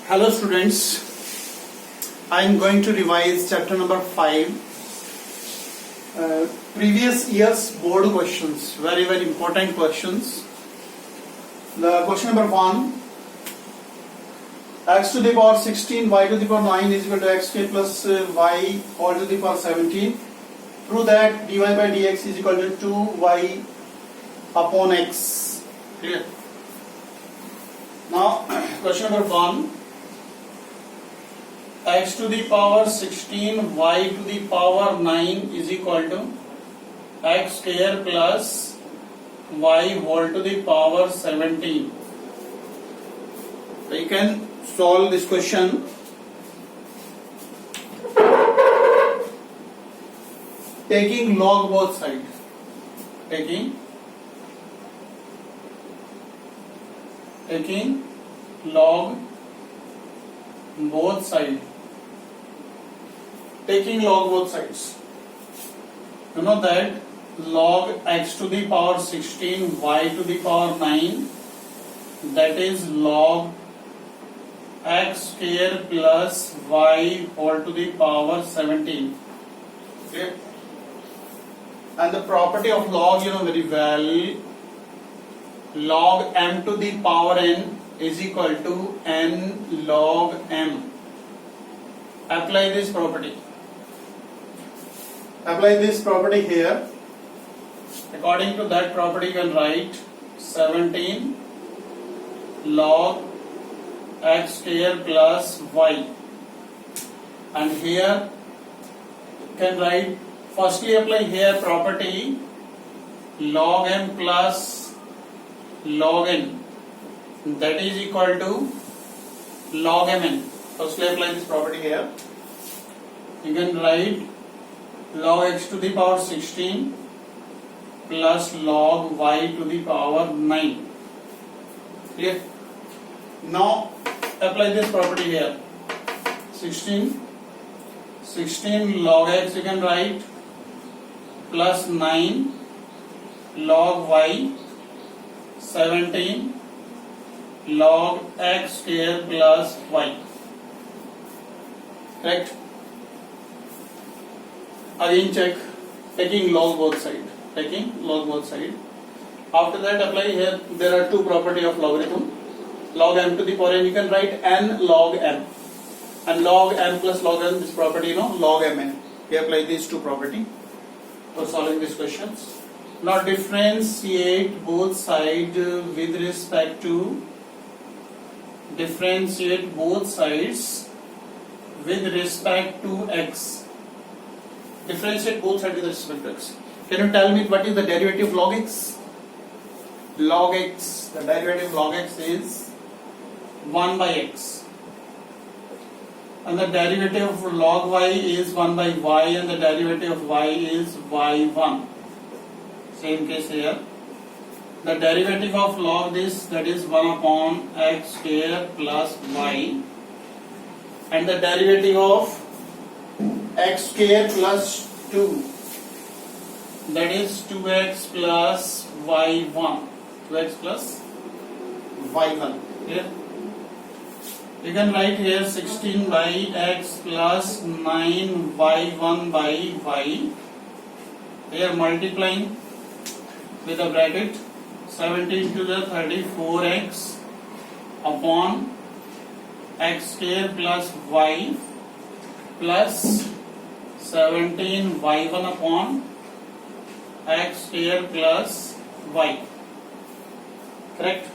Hello students, I am going to revise chapter number 5. Previous year's board questions, very important questions. The question number 1, x to the power 16 y to the power 9 is equal to xk plus y all to the power 17. Prove that dy by dx is equal to 2y upon x. Clear? Now question number 1, x to the power 16 y to the power 9 is equal to x square plus y whole to the power 17. So you can solve this question taking log both sides. Taking log both sides. Taking log both sides. You know that log x to the power 16 y to the power 9, that is log x square plus y whole to the power 17. Okay? And the property of log you know very well. Log m to the power n is equal to n log m. Apply this property. Apply this property here. According to that property, you can write 17 log x square plus y. And here you can write, firstly apply here property log m plus log n, that is equal to log mn. Firstly apply this property here. You can write log x to the power 16 plus log y to the power 9. Clear? Now apply this property here. 16 log x you can write plus 9 log y 17 log x square plus y. Correct? Again check, taking log both side. After that apply here, there are two property of logarithm. Log m to the power n, you can write n log m. And log m plus log n, this property log mn. We apply these two property for solving these questions. Now differentiate both sides with respect to x. Differentiate both sides with respect to x. Can you tell me what is the derivative of log x? Log x, the derivative of log x is 1 by x. And the derivative of log y is 1 by y, and the derivative of y is y1. Same case here. The derivative of log this, that is 1 upon x square plus y. And the derivative of x square plus 2, that is 2x plus y1. 2x plus y1. Here you can write here 16 by x plus 9 y1 by y. Here multiplying with a bracket, 17 to the 34x upon x square plus y plus 17 y1 upon x square plus y. Correct?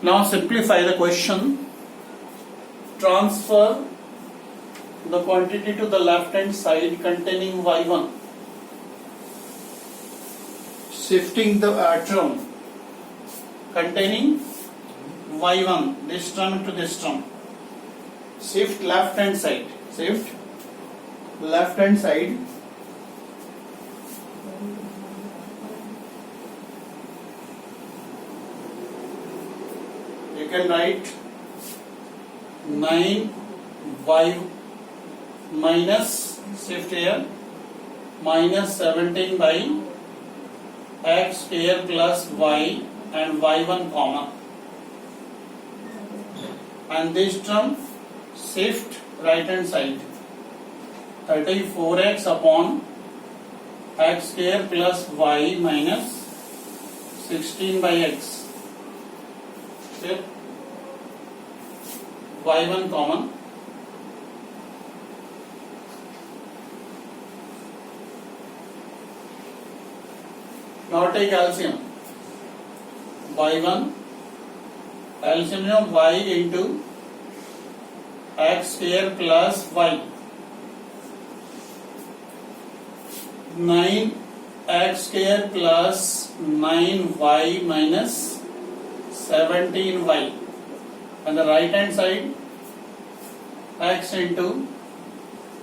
Now simplify the question. Transfer the quantity to the left hand side containing y1. Shifting the term containing y1, this term to this term. Shift left hand side. Shift left hand side. You can write 9y minus, shift here, minus 17 by x square plus y and y1 comma, and this term shift right hand side. 34x upon x square plus y minus 16 by x. Okay. y1 common. Now take LCM. y1 LCM of y into x square plus y. 9x square plus 9y minus 17y. On the right hand side, x into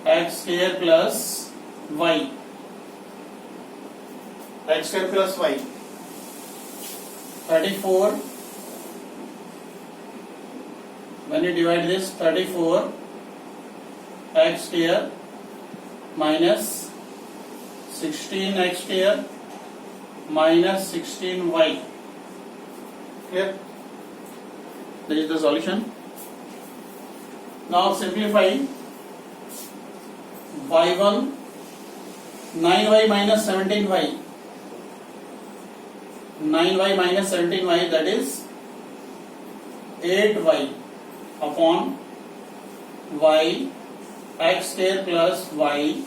x square plus y. X square plus y. 34. When you divide this, 34 x square minus 16x square minus 16y. Clear? This is the solution. Now simplify. y1 9y minus 17y. 9y minus 17y, that is 8y upon y x square plus y.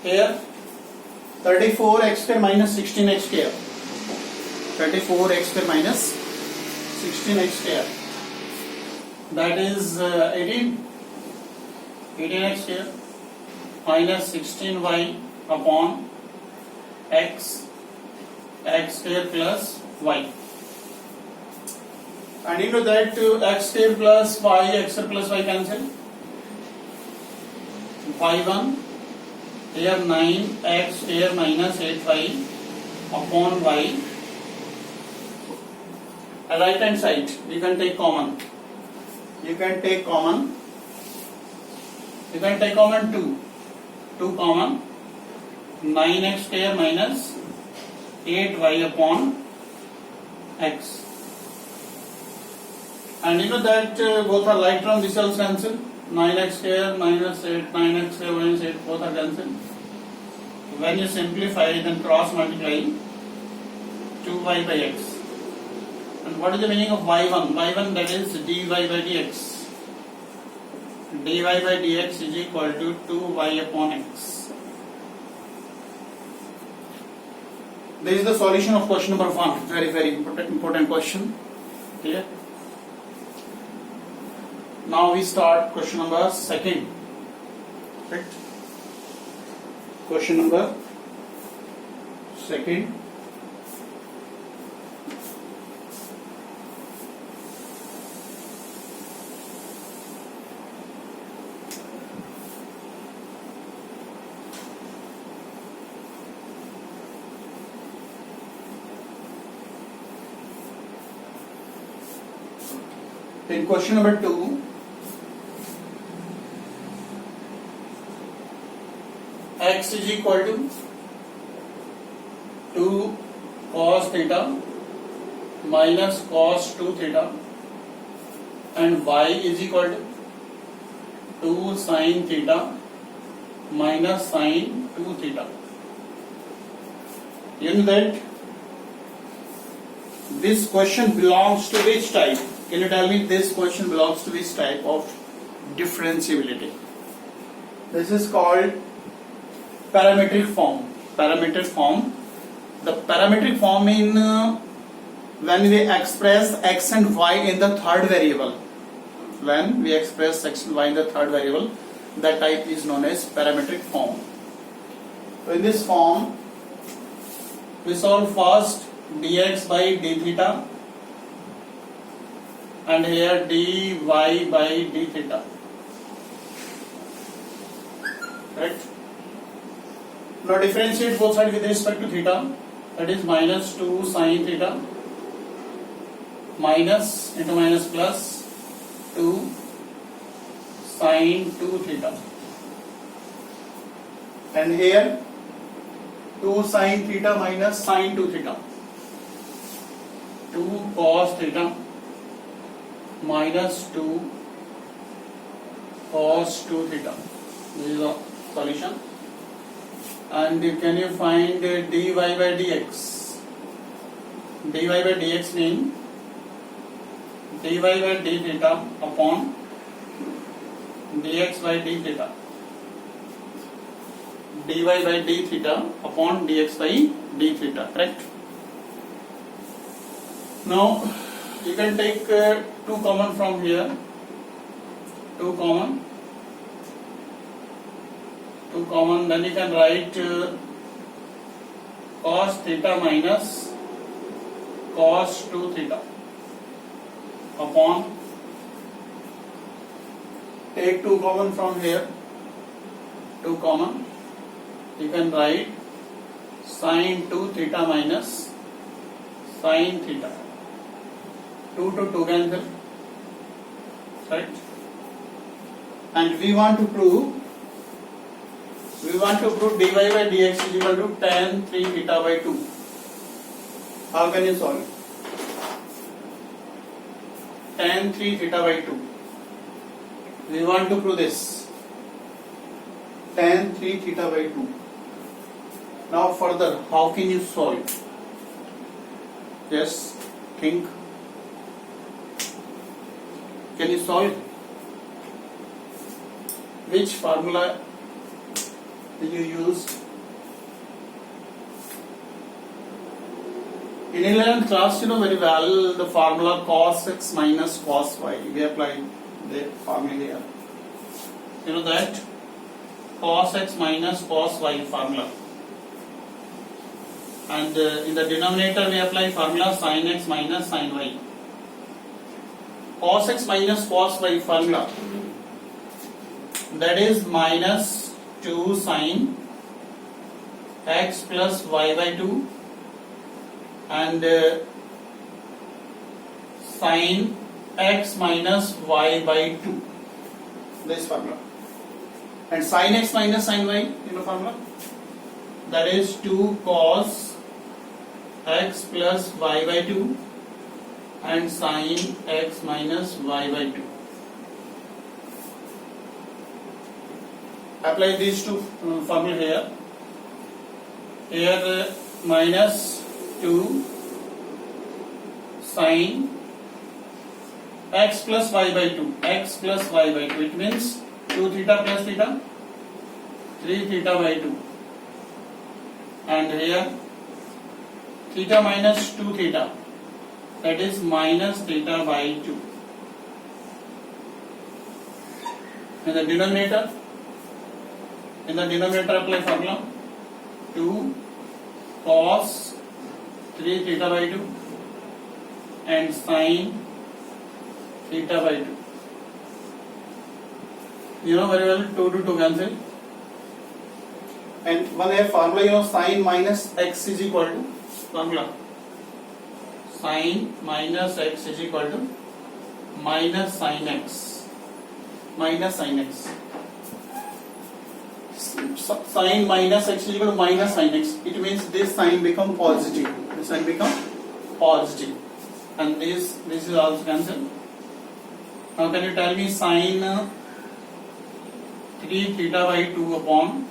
Here 34x square minus 16x square. 34x square minus 16x square. That is 18x square minus 16y upon x square plus y. And into that x square plus y, x square plus y cancel. y1 here 9x square minus 8y upon y. At right hand side you can take common. You can take common 2. 2 common. 9x square minus 8y upon x. And you know that both are like term, this also cancel. 9x square minus 8, 9x square minus 8, both are cancelled. When you simplify, then cross multiply 2y by x. And what is the meaning of y1? y1, that is dy by dx. dy by dx is equal to 2y upon x. This is the solution of question number 1. Very important question. Clear? Now we start question number 2. Right? Question number 2. In question number 2, x is equal to 2 cos theta minus cos 2 theta and y is equal to 2 sin theta minus sin 2 theta. You know that this question belongs to which type? Can you tell me this question belongs to which type of differentiability? This is called parametric form. Parametric form. The parametric form in when we express x and y in the third variable. When we express x and y in the third variable, that type is known as parametric form. So in this form, we solve first dx by d theta and here dy by d theta. Right? Now differentiate both sides with respect to theta. That is minus 2 sin theta minus into minus plus 2 sin 2 theta. And here 2 sin theta minus sin 2 theta. 2 cos theta minus 2 cos 2 theta. This is the solution. And can you find dy by dx? Dy by dx means dy by d theta upon dx by d theta. Dy by d theta upon dx by d theta, correct? Now you can take 2 common from here, 2 common, then you can write cos theta minus cos 2 theta upon, take 2 common from here, 2 common, you can write sin 2 theta minus sin theta. 2 to 2 cancel, right? And we want to prove dy by dx is equal to tan 3 theta by 2. How can you solve it? Tan 3 theta by 2. We want to prove this. Tan 3 theta by 2. Now further, how can you solve? Just think. Can you solve? Which formula do you use? In 11th class, you know very well the formula cos x minus cos y. We apply the formula here. You know that cos x minus cos y formula. And in the denominator we apply formula sin x minus sin y. Cos x minus cos y formula, that is minus 2 sin x plus y by 2 and sin x minus y by 2, this formula. And sin x minus sin y, you know formula, that is 2 cos x plus y by 2 and sin x minus y by 2. Apply these two formula here. Here minus 2 sin x plus y by 2. X plus y by 2. It means 2 theta plus theta, 3 theta by 2. And here theta minus 2 theta, that is minus theta by 2. In the denominator apply formula 2 cos 3 theta by 2 and sin theta by 2. You know very well 2 to 2 cancel. And one have formula, you know, sin minus x is equal to formula. Sin minus x is equal to minus sin x. Minus sin x. Sin minus x is equal to minus sin x. It means this sign become positive. This sign become positive. And this is also cancelled. Now can you tell me sin 3 theta by 2 upon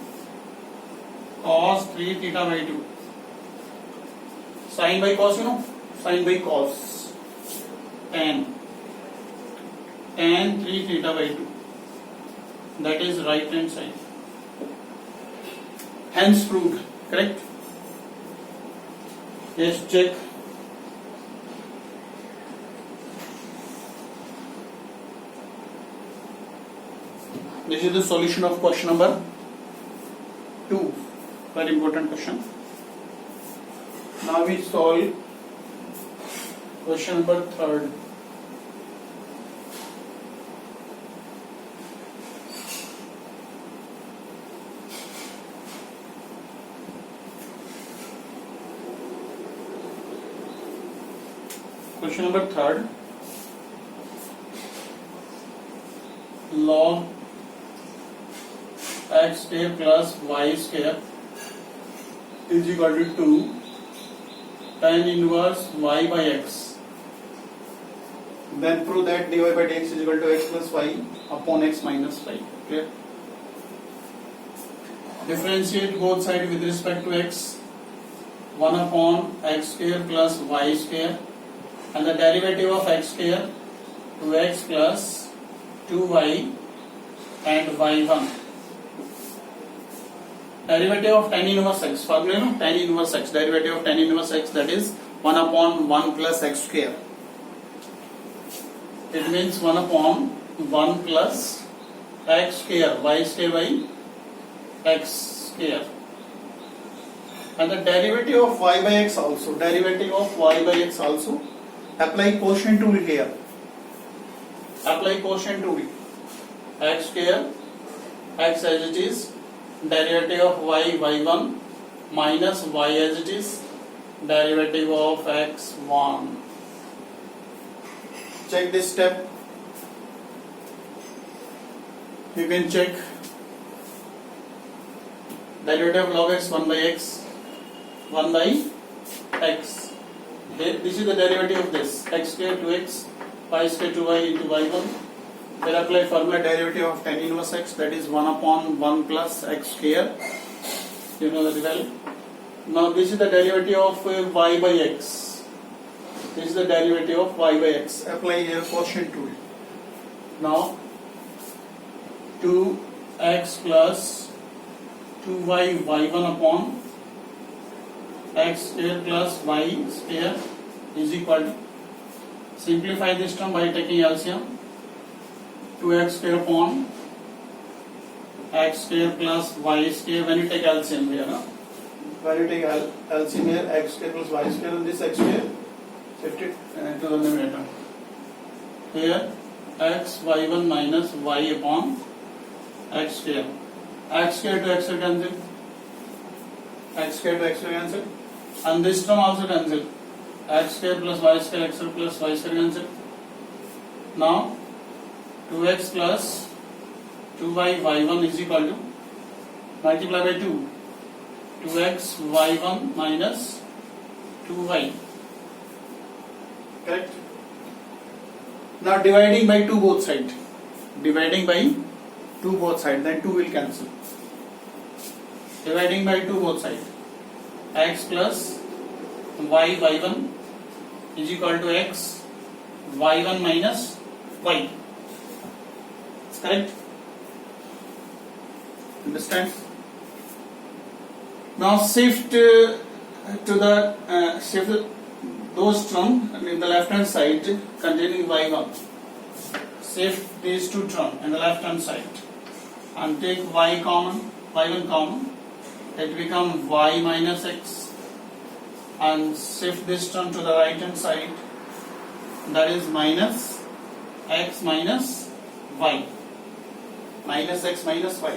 cos 3 theta by 2. Sin by cos, you know, sin by cos, tan 3 theta by 2. That is right hand side. Hence proved, correct? Yes, check. This is the solution of question number 2. Very important question. Now we solve question number 3. Question number 3. Log x square plus y square is equal to 2 tan inverse y by x. Then prove that dy by dx is equal to x plus y upon x minus y. Clear? Differentiate both sides with respect to x. 1 upon x square plus y square, and the derivative of x square 2x plus 2y and y1. Derivative of tan inverse x, formula no? Tan inverse x, derivative of tan inverse x, that is 1 upon 1 plus x square. It means 1 upon 1 plus x square, y square by x square. And the derivative of y by x also, apply quotient rule here. Apply quotient rule. X square, x as it is, derivative of y, y1, minus y as it is, derivative of x1. Check this step. You can check derivative of log x 1 by x, 1 by x. This is the derivative of this, x square 2x, y square 2y into y1. Then apply formula derivative of tan inverse x, that is 1 upon 1 plus x square. You know that well. Now this is the derivative of y by x. This is the derivative of y by x. Apply here quotient rule. Now 2x plus 2y y1 upon x square plus y square is equal to, simplify this term by taking LCM, 2x square upon x square plus y square. When you take LCM here, when you take LCM here, x square plus y square, and this x square, shift it to the numerator. Here x y1 minus y upon x square. X square to x square cancel. X square to x square cancel. And this term also cancel. X square plus y square, x square plus y square cancel. Now 2x plus 2y y1 is equal to, multiply by 2. 2x y1 minus 2y. Correct? Now dividing by 2 both sides. Dividing by 2 both sides, then 2 will cancel. Dividing by 2 both sides. X plus y y1 is equal to x y1 minus y. It's correct? Understand? Now shift to the shift those terms in the left hand side containing y1. Shift these two terms in the left hand side and take y common, y1 common. It becomes y minus x, and shift this term to the right hand side, that is minus x minus y. Minus x minus y.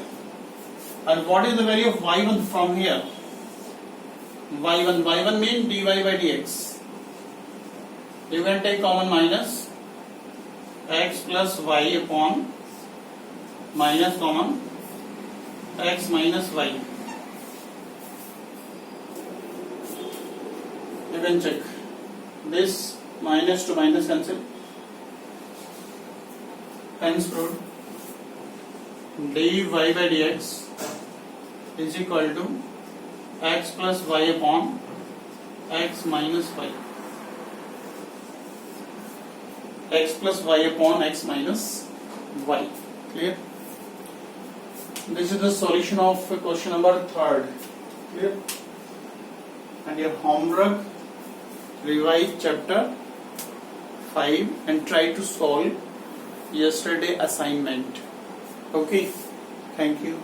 And what is the value of y1 from here? y1 means dy by dx. You can take common minus x plus y upon minus common x minus y. You can check this minus to minus cancel. Hence proved dy by dx is equal to x plus y upon x minus y. X plus y upon x minus y. Clear? This is the solution of question number 3. Clear? And your homework, revise chapter 5 and try to solve yesterday assignment. Okay, thank you.